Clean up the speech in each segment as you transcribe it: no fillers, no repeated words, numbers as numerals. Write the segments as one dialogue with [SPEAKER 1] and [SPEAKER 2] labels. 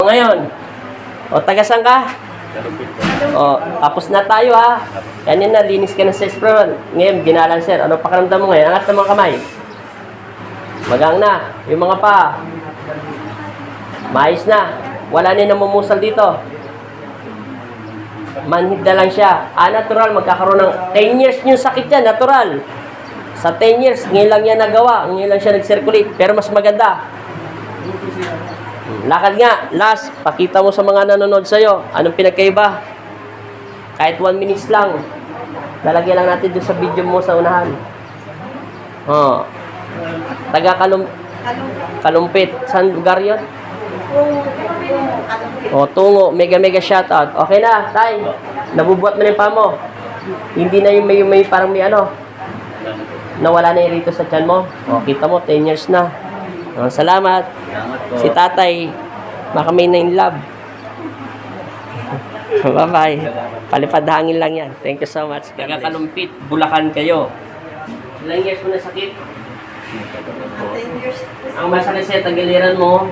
[SPEAKER 1] Ngayon, o tagasan ka? O, tapos na tayo ha. Kanina, linis ka ng sa spray. Ngayon, ginalan sir. Ano pakiramdam mo ngayon? Angat ng mga kamay. Magang na. Yung mga pa. Maayos na. Wala na namumusal dito. Manhid na lang siya. Natural. Magkakaroon ng 10 years yung sakit yan. Natural. Sa 10 years, ngayon lang yan nagawa. Ngayon lang siya nag-circulate. Pero mas maganda. Lakad nga. Last, pakita mo sa mga nanonood sa'yo. Anong pinagkaiba? Kahit 1 minutes lang. Lalagyan lang natin doon sa video mo sa unahan. Oh. Kalumpit. Saan lugar yun? Oh, Tungo. Mega shoutout. Okay na, tay. Nabubuhat mo na yung pa mo. Hindi na yung may parang may ano. Nawala na yung rito sa tiyan mo. Oh, kita mo, 10 years na. Oh, salamat. Si tatay, baka may na in love. Bye-bye. Palipad hangin lang yan. Thank you so much. Kalumpit, Bulacan kayo. Ilang years mo na sakit?
[SPEAKER 2] 10 years.
[SPEAKER 1] Ang masakit sa tagiliran mo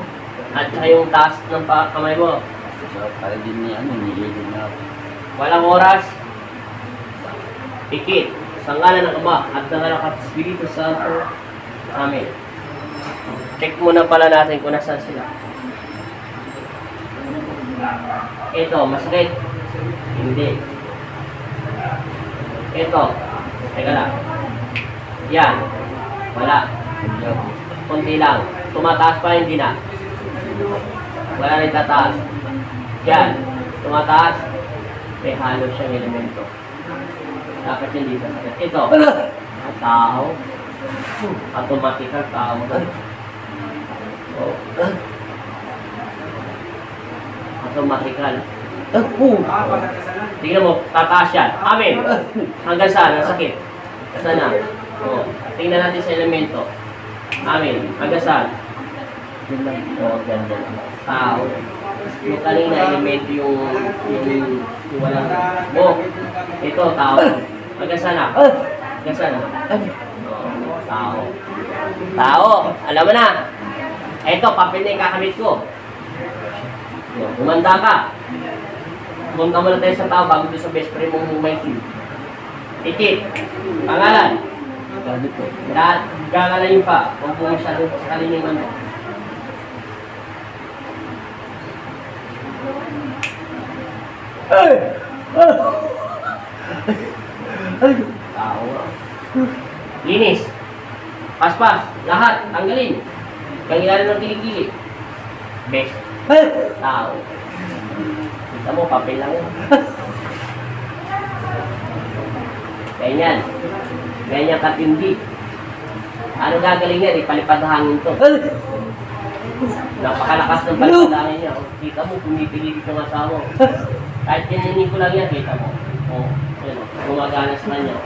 [SPEAKER 1] at saka yung taas ng kamay mo.
[SPEAKER 3] Para din niya, nililin na ako.
[SPEAKER 1] Walang oras. Pikit. Sa ngalan ng Ama at ng Anak at Espiritu Santo. Amen. Check muna pala natin kung nasaan sila. Ito, masakit. Hindi. Ito. Teka lang. Yan. Wala. Kunti lang. Tumataas pa, hindi na. Wala rin tataas. Yan. Tumataas. May halo siyang elemento. Dapat hindi sasakit. Ito. Tao. Automatic ang tao. Oh. Automatical. Tingnan mo, tataas yan. Amen. Hanggang saan? Ang sakit. Saan na? Oh. Tingnan natin sa elemento. Amen. Hanggang saan? Oh, ganda. Tao. Yung kanina elemento yung walang mo. Ito, tao. Hanggang saan na? Hanggang saan na? Oh, tao. Tao. Alam mo na. Ito, papel na yung kakamit ko. Umanda ka. Pumunta mo na tayo sa tao bago doon sa best friend mong Mikey. Ikit. Pangalan. Gagalayin pa. Kung po masyado sa kaliniman mo. Tao. Linis. Paspas. Lahat. Tanggalin. Kangilan ng kilikili. Best. Tao. Kita mo, papel lang yun. Ganyan. Ganyan katindi. Ano gagaling yan? Ipalipad hangin to. Napakalakas ng palipad hangin niya. Kita mo, pumipiligit yung asawa. Kahit ganyanin ko lang yan, kita mo. O, gumagana sa kanya.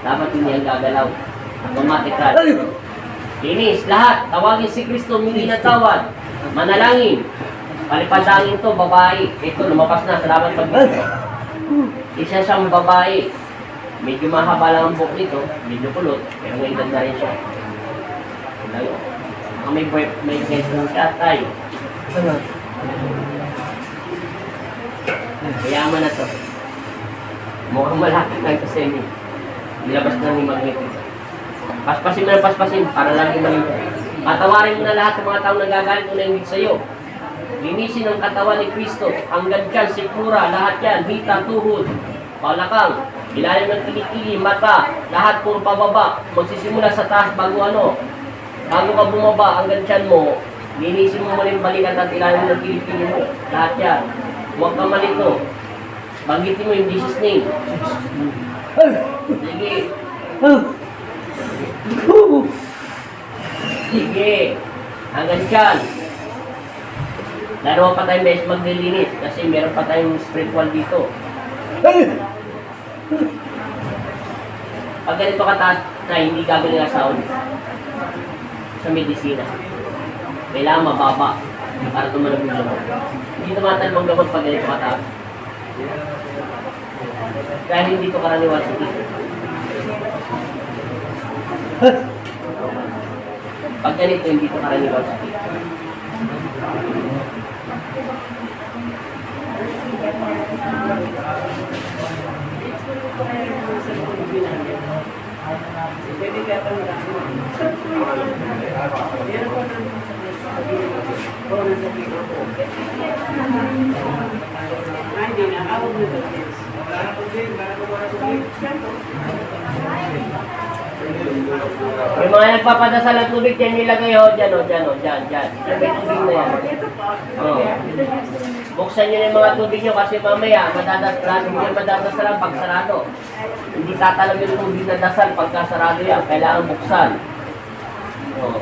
[SPEAKER 1] Dapat hindi ang gagalaw. Automatical. Linis, lahat. Tawagin si Kristo, hindi na tawad. Manalangin. Palipadangin to, babae. Ito, lumabas na. Salamat pag-ibig. Isa siyang babae. Medyo mahaba lang ang buhok nito. Medyo kulot. Pero may ganda rin siya. May bedroom siya tayo. Mayaman na to. Mukhang malaki lang kasi niya. Nilabas na ni Magnetic. Paspasin mo na paspasin para lagi malimpo. Patawarin mo na lahat ng mga taong nagagalit o naingit sa iyo. Linisin ang katawan ni Kristo. Hanggang dyan, sikmura, lahat yan. Hita, tuhod, palakang, ilalim ng kilikili, mata, lahat puro pababa. Magsisimula sa taas bago ano. Bago ka bumaba, hanggang dyan mo, linisin mo muna yung balikat at ilalim ng kilikili mo. Lahat yan. Huwag ka malito. Banggitin mo yung Jesus name. Sige. Sige. Hanggang dyan. Dalawa pa tayong beses maglilinis kasi meron pa tayong spiritual dito. Pag ganito kataas na hindi gagawin ng asawa sa medisina, kailangan mababa para tumalab yung gamot. Hindi tumatalbong gamot pag ganito kataas. Kaya hindi ito karaniwan sa dito. Pag ganito, hindi ito karaniwang sakit. Yung mga nagpapadasal ng tubig, yan nilagay ho, dyan. Yung may tubig na yan. Oh. Buksan nyo na yung mga tubig nyo kasi mamaya, madadasal pag sarado. Hindi tatalab yung tubig na dasal pagka sarado yan. Kailangan buksan. Oh.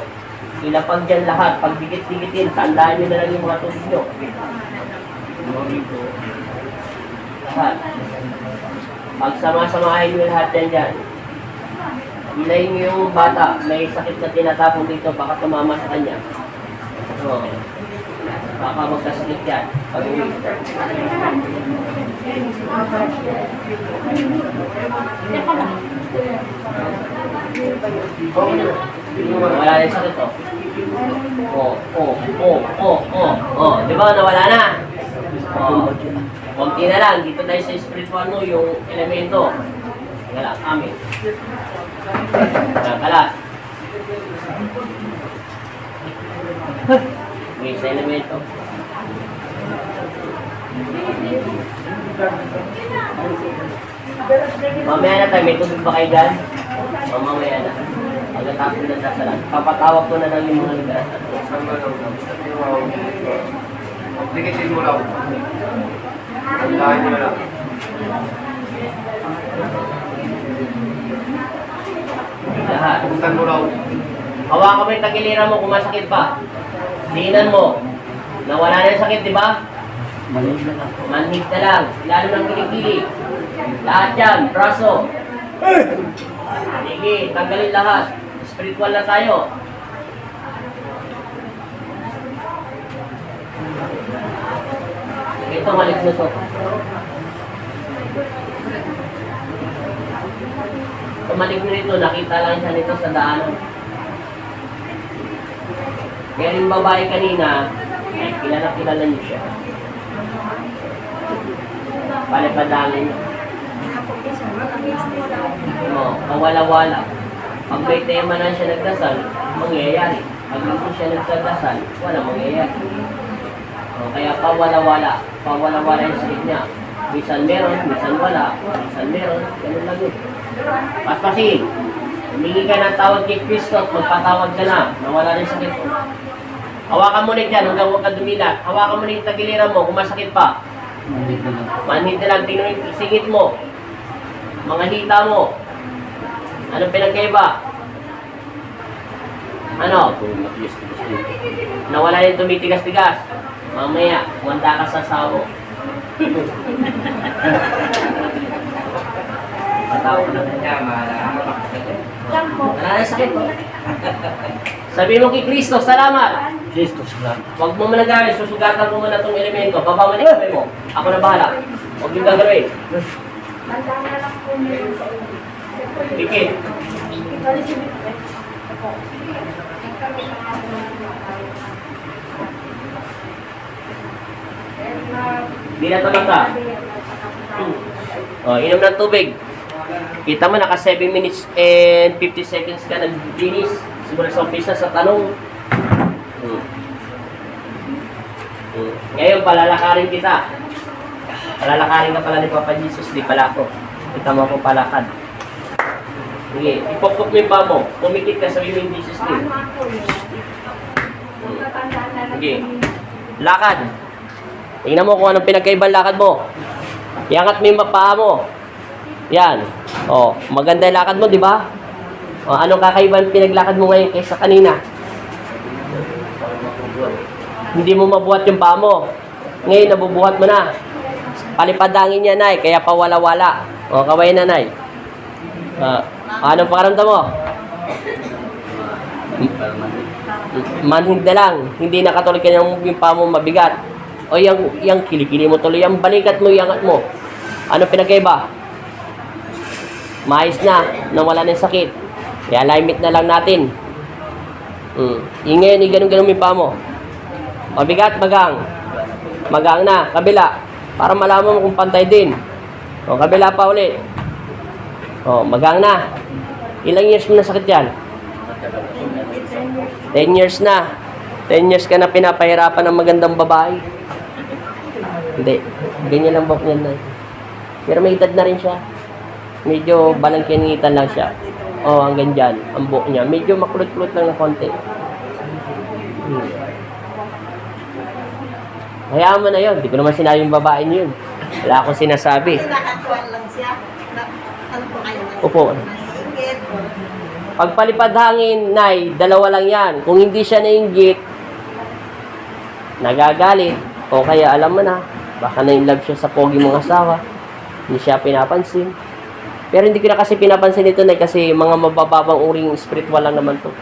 [SPEAKER 1] Ilapag dyan lahat. Pag dikit-dikitin, tandaan nyo na lang yung mga tubig nyo. Lahat. Pagsama-samahin nyo lahat dyan. Ilayin nyo yung bata. May sakit na tinatapon dito. Baka tumama sa kanya. Oh. Baka magkasakit yan. Pag-uwi. Wala na yung sakit, Di ba? Nawala na. Konti na lang. Dito tayo sa spiritual yung elemento. Kala, amin. Kalat. May sa elemento. Mamaya na tayo, may tubig ba kayo dyan? Mamaya na. Pagkatapos ng dasalan. Papatawag ko na lang yung mga lugar.
[SPEAKER 4] Dikitin mo lang. Andahin nyo lang.
[SPEAKER 1] Lahat.
[SPEAKER 4] Buksan mo lang.
[SPEAKER 1] Hawakan mo yung tagiliran mo kung masakit pa. Diinan mo. Nawala na yung sakit, di ba?
[SPEAKER 3] Manhid na lang.
[SPEAKER 1] Manhid na lang. Lalo ng kilikili. Lahat yan. Braso. Sige, tanggalin lahat. Spiritual na tayo. Ito, maligno to. Ito, maligno nito. Nakita lang siya nito sa daanan. Kaya yung babae kanina, ay kilala niyo siya. Palipadangin niyo. Kawala-wala. Pag may tema na siya nagdasal, mangyayari. Pag hindi siya nagdasal, wala mangyayari. Kaya pawala-wala. Pawala-wala yung sakit niya. Minsan meron, minsan wala. Minsan meron, ganun lang yun. Paspasin. Humingi ka ng tawag kay Kristo at magpatawag ka na. Nawala rin sakit mo. Hawakan mo ulit yan hanggang huwag ka dumilat. Hawakan mo ulit yung tagiliran mo kung masakit pa.
[SPEAKER 3] Manhid na lang.
[SPEAKER 1] Manhid na lang, tingnan yung singit mo. Mga hita mo. Anong pinagkaiba? Ano?
[SPEAKER 3] Ako matigas-tigas dito.
[SPEAKER 1] Nawala yung tumitigas-tigas. Mamaya, kumanda ka sa sawo. Patawag na niya, wala na sakit mo. Sabi mo kay Kristo, salamat.
[SPEAKER 3] Kristo salamat.
[SPEAKER 1] Huwag mo managalit, susugatan mo muna itong elemento. Baba mo na yung mo. Ako na bahala. Huwag yung gagawin. Dikit. Hindi na tuloy ka. Inom ng tubig. Kita mo, naka 7 minutes and 50 seconds ka nag-finish. Siguro sa umpisa sa tanong. Ngayon, palalakarin kita. Palalakarin ka pala ni Papa Jesus, di pala ako. Kita mo akong palakad. Sige, ipokpok mo yung paa mo. Pumikit ka sa yung Jesus name. Sige, lakad. Tingnan mo kung anong pinagkaibang lakad mo. Iangat mo yung paa mo. Yan. Maganda yung lakad mo, di ba? Anong kakaibang pinaglakad mo ngayon kaysa kanina? Hindi mo mabuhat yung paa mo. Ngayon, nabubuhat mo na. Palipadangin niya, Nay, kaya pawala-wala. Kaway na, Nay. Anong pakaramdam mo? Manhid na lang. Hindi nakatuloy ka yung paa mo mabigat. O yung kilikili mo tuloy. Yung balikat mo, iangat mo. Anong pinagkaiba? Maayos na. Nawala na yung sakit. Kaya alignment na lang natin. Ngayon, ganun-ganun may pa mo. Mabigat, magang. Magang na, kabila. Para malaman mo kung pantay din. O, kabila pa uli. O, magang na. Ilang years mo na sakit yan? 10 years na. 10 years ka na pinapahirapan ng magandang babae. Hindi. Ganyan lang buhok niyan na. Pero may edad na rin siya. Medyo balangkinitan lang siya. O, hanggang dyan. Ang buhok niya. Medyo makulot-kulot lang ng konti. Hayaan mo na yun. Hindi ko naman sinabi yung babae niyo yun. Wala akong sinasabi.
[SPEAKER 2] Nakakuha lang siya. Ano po kayo?
[SPEAKER 1] Upo.
[SPEAKER 2] Naisingit.
[SPEAKER 1] Pagpalipad hangin, Nay, dalawa lang yan. Kung hindi siya nainggit, nagagalit, o kaya alam mo na, baka na-inlove siya sa pogi mong asawa, hindi siya pinapansin. Pero hindi ko na kasi pinapansin ito, Nay, kasi mga mabababang uring spiritual lang naman to.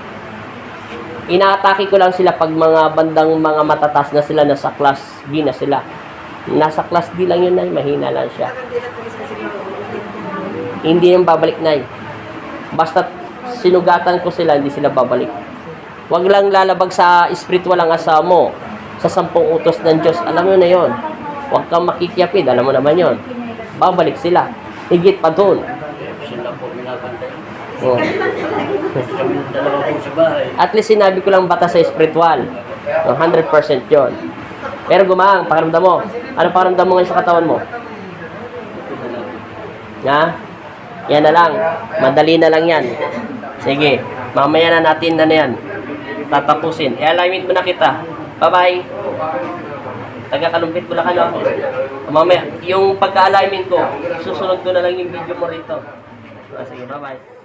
[SPEAKER 1] Inaatake ko lang sila pag mga bandang mga matatas na sila, nasa class B na sila. Nasa class D lang yun, Nay, mahina lang siya.
[SPEAKER 2] Hindi na po isa siguro.
[SPEAKER 1] Hindi yung babalik, Nay. Basta sinugatan ko sila, hindi sila babalik. Huwag lang lalabag sa spiritual ang asawa mo. Sa 10 utos ng Diyos, alam mo na yon. Huwag kang makikiapid, alam mo naman yon. Babalik sila. Higit pa doon.
[SPEAKER 3] Sila po minabantay.
[SPEAKER 1] Oh.
[SPEAKER 3] Kami ng dalawa po sa bahay.
[SPEAKER 1] At least sinabi ko lang bata sa spiritual. 100% yon. Pero gumang, pakiramdam mo. Ano pakiramdam mo ngayon sa katawan mo? Ha? Yan na lang. Madali na lang yan. Sige. Mamaya na natin na yan. Tatapusin. I-alignment mo na kita. Bye-bye. Taga-kalumpit mo lang ako. Mamaya, yung pagka-alignment ko, susunod ko na lang yung video mo rito. Sige, bye-bye.